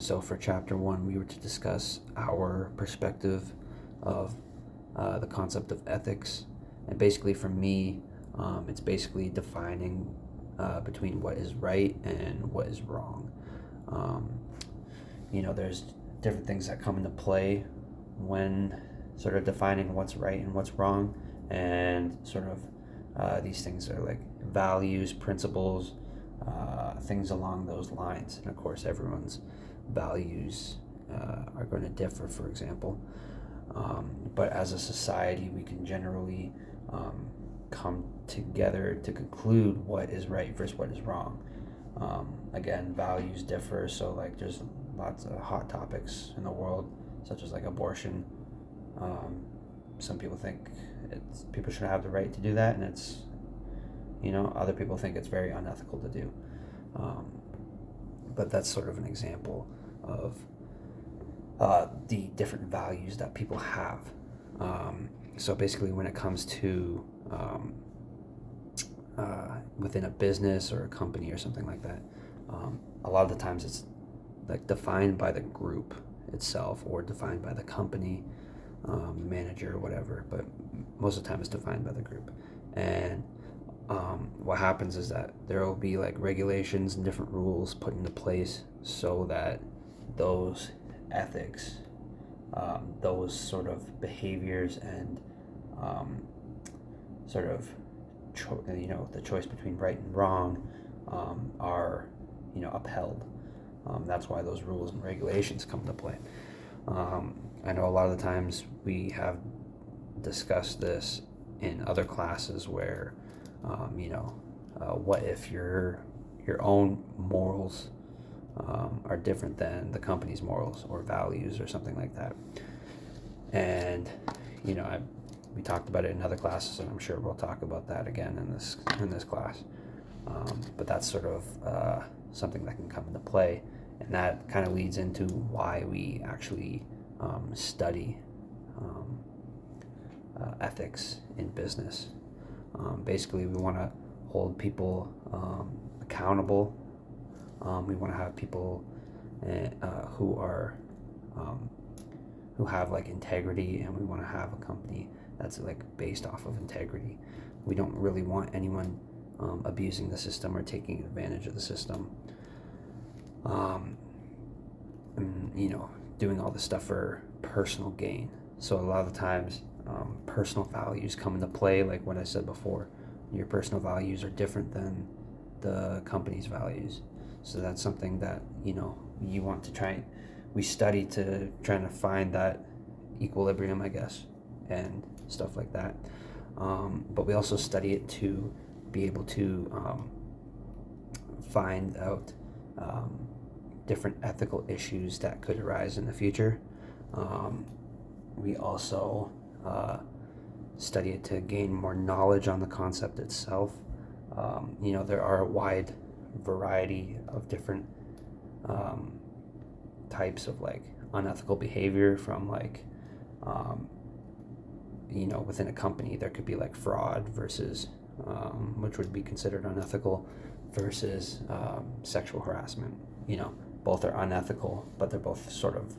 So for chapter one, we were to discuss our perspective of the concept of ethics. And basically, for me, it's basically defining between what is right and what is wrong. Um, there's different things that come into play when sort of defining what's right and what's wrong. And sort of these things are like values, principles, things along those lines. And of course, everyone's values are going to differ, for example. But as a society, we can generally come together to conclude what is right versus what is wrong. Again, values differ, so like there's lots of hot topics in the world, such as like abortion. Some people think people should have the right to do that, and it's other people think it's very unethical to do. But that's sort of an example of the different values that people have. So basically, when it comes to within a business or a company or something like that, a lot of the times it's like defined by the group itself or defined by the company, manager or whatever, but most of the time it's defined by the group. And what happens is that there will be like regulations and different rules put into place so that those ethics, those sort of behaviors and sort of the choice between right and wrong are upheld. That's why those rules and regulations come into play. I know a lot of the times we have discussed this in other classes where what if your own morals are different than the company's morals or values or something like that. And we talked about it in other classes, and I'm sure we'll talk about that again in this class. But that's sort of something that can come into play, and that kind of leads into why we actually study ethics in business. Basically, we want to hold people accountable. We want to have people who have like integrity, and we want to have a company that's like based off of integrity. We don't really want anyone abusing the system or taking advantage of the system. Doing all this stuff for personal gain. So a lot of the times, personal values come into play. Like what I said before, your personal values are different than the company's values. So that's something that you want to try. We study to try to find that equilibrium, I guess, and stuff like that. But we also study it to be able to find out different ethical issues that could arise in the future. We also study it to gain more knowledge on the concept itself. There are a wide variety of different types of like unethical behavior from like within a company there could be like fraud versus which would be considered unethical versus sexual harassment. Both are unethical, but they're both sort of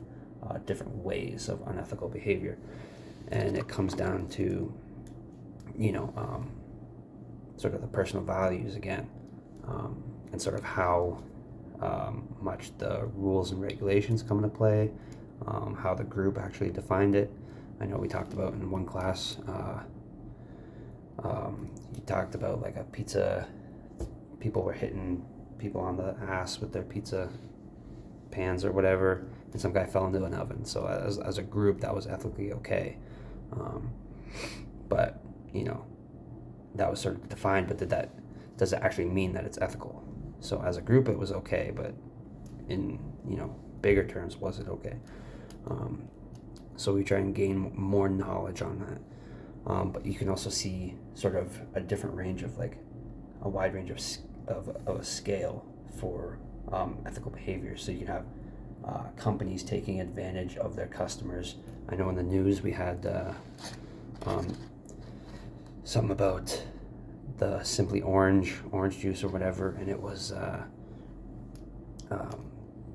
different ways of unethical behavior, and it comes down to sort of the personal values again, and sort of how much the rules and regulations come into play, how the group actually defined it. I know we talked about in one class, you talked about like a pizza, people were hitting people on the ass with their pizza pans or whatever, and some guy fell into an oven. So as a group, that was ethically okay. But that was sort of defined, but does it actually mean that it's ethical? So as a group it was okay, but in bigger terms, was it okay? So we try and gain more knowledge on that. But you can also see sort of a different range of like a wide range of a scale for ethical behavior. So you can have companies taking advantage of their customers. I know in the news we had something about the Simply orange juice or whatever, and it was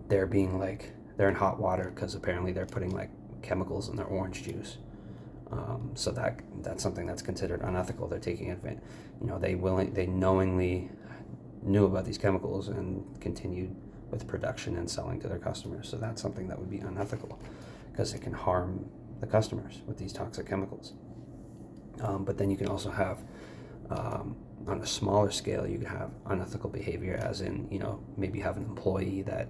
there being like they're in hot water because apparently they're putting like chemicals in their orange juice. So that's something that's considered unethical. They're taking advantage. They knowingly knew about these chemicals and continued with production and selling to their customers. So that's something that would be unethical because it can harm the customers with these toxic chemicals. But then you can also have, on a smaller scale, you can have unethical behavior, as in, maybe you have an employee that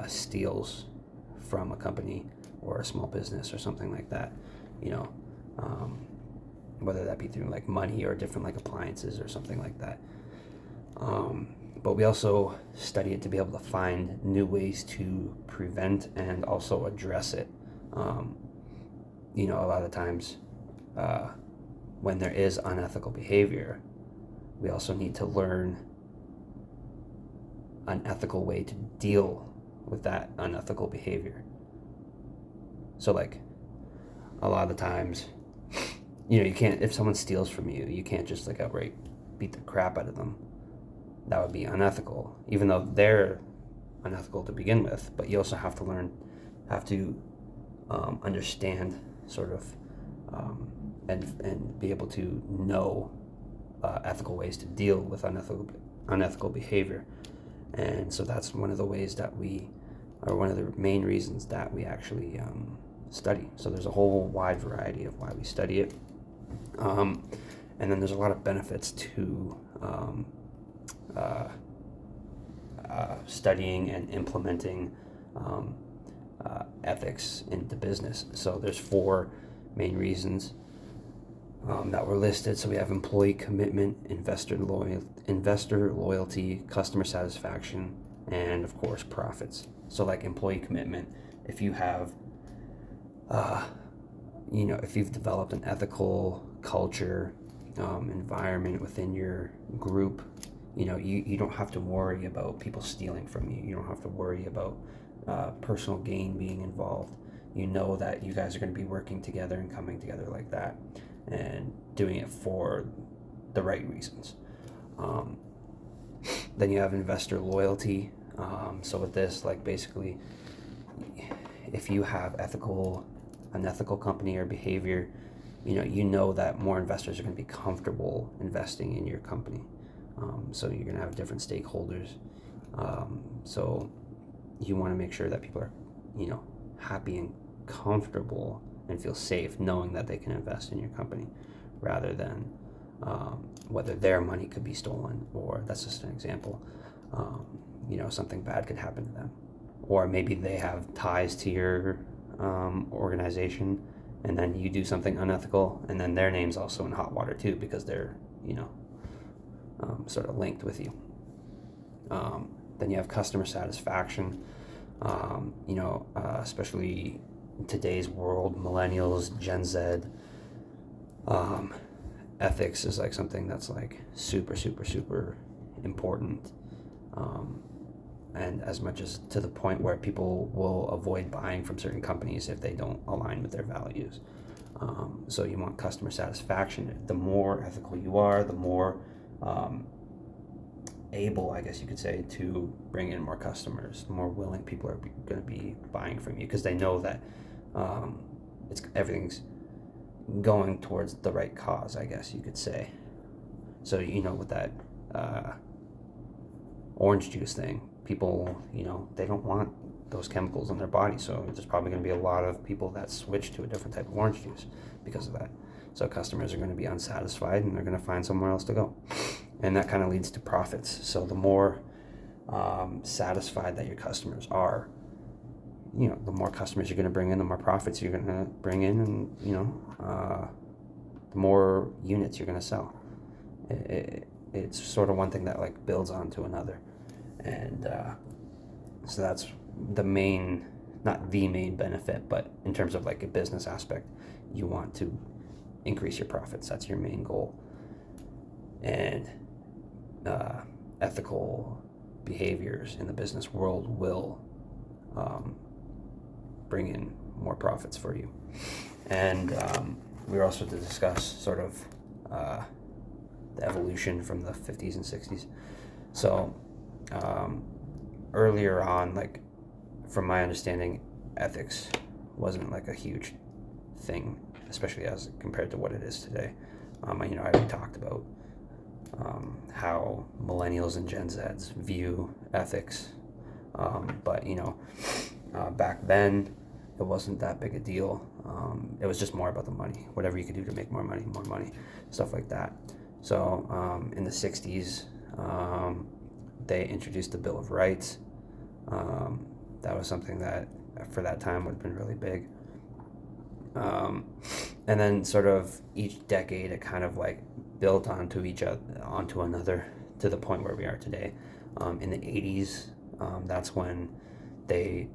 steals from a company or a small business or something like that, whether that be through like money or different like appliances or something like that. But we also study it to be able to find new ways to prevent and also address it. A lot of times when there is unethical behavior, we also need to learn an ethical way to deal with that unethical behavior. So like a lot of the times, you can't, if someone steals from you, you can't just like outright beat the crap out of them. That would be unethical, even though they're unethical to begin with. But you also have to understand sort of, and be able to know ethical ways to deal with unethical behavior. And so that's one of the ways that one of the main reasons that we actually study. So there's a whole wide variety of why we study it. And then there's a lot of benefits to studying and implementing ethics into business. So there's 4 main reasons that were listed. So we have employee commitment, investor loyalty, customer satisfaction, and of course profits. So like employee commitment, if you have if you've developed an ethical culture, environment within your group, you don't have to worry about people stealing from you. You don't have to worry about personal gain being involved. You know that you guys are going to be working together and coming together like that and doing it for the right reasons. Then you have investor loyalty. So with this, like basically, if you have an ethical company or behavior, you know that more investors are going to be comfortable investing in your company. So you're going to have different stakeholders. So you want to make sure that people are, happy and comfortable and feel safe knowing that they can invest in your company, rather than whether their money could be stolen, or that's just an example. Something bad could happen to them, or maybe they have ties to your organization, and then you do something unethical, and then their name's also in hot water too, because they're sort of linked with you. Then you have customer satisfaction. Especially in today's world, millennials, Gen Z, ethics is like something that's like super, super, super important. And as much as to the point where people will avoid buying from certain companies if they don't align with their values. So you want customer satisfaction. The more ethical you are, the more able, I guess you could say, to bring in more customers, the more willing people are going to be buying from you, because they know that everything's going towards the right cause, I guess you could say. So with that orange juice thing, people they don't want those chemicals in their body, so there's probably going to be a lot of people that switch to a different type of orange juice because of that. So customers are going to be unsatisfied and they're going to find somewhere else to go. And that kind of leads to profits. So the more satisfied that your customers are, the more customers you're going to bring in, the more profits you're going to bring in, and, the more units you're going to sell. It's sort of one thing that like builds onto another. And so that's the main, not the main benefit, but in terms of like a business aspect, you want to increase your profits. That's your main goal. And ethical behaviors in the business world will bring in more profits for you. And we were also to discuss sort of the evolution from the 50s and 60s. So earlier on, like from my understanding, ethics wasn't like a huge thing, especially as compared to what it is today. I already talked about how millennials and Gen Zs view ethics, but back then it wasn't that big a deal. It was just more about the money, whatever you could do to make more money, stuff like that. So in the 60s, they introduced the Bill of Rights. That was something that for that time would have been really big. And then sort of each decade it kind of like built onto another to the point where we are today. In the 80s, that's when they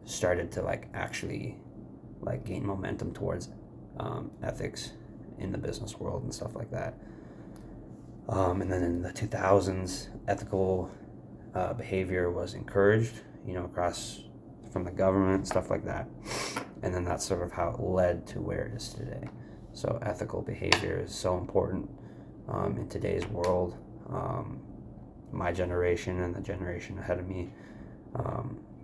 started to like actually like gain momentum towards ethics in the business world and stuff like that. And then in the 2000s, ethical behavior was encouraged, across from the government, stuff like that. And then that's sort of how it led to where it is today. So ethical behavior is so important in today's world. My generation and the generation ahead of me,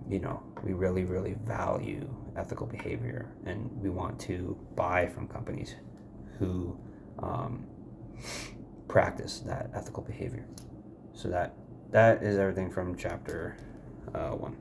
we really, really value ethical behavior, and we want to buy from companies who practice that ethical behavior. So that is everything from chapter 1.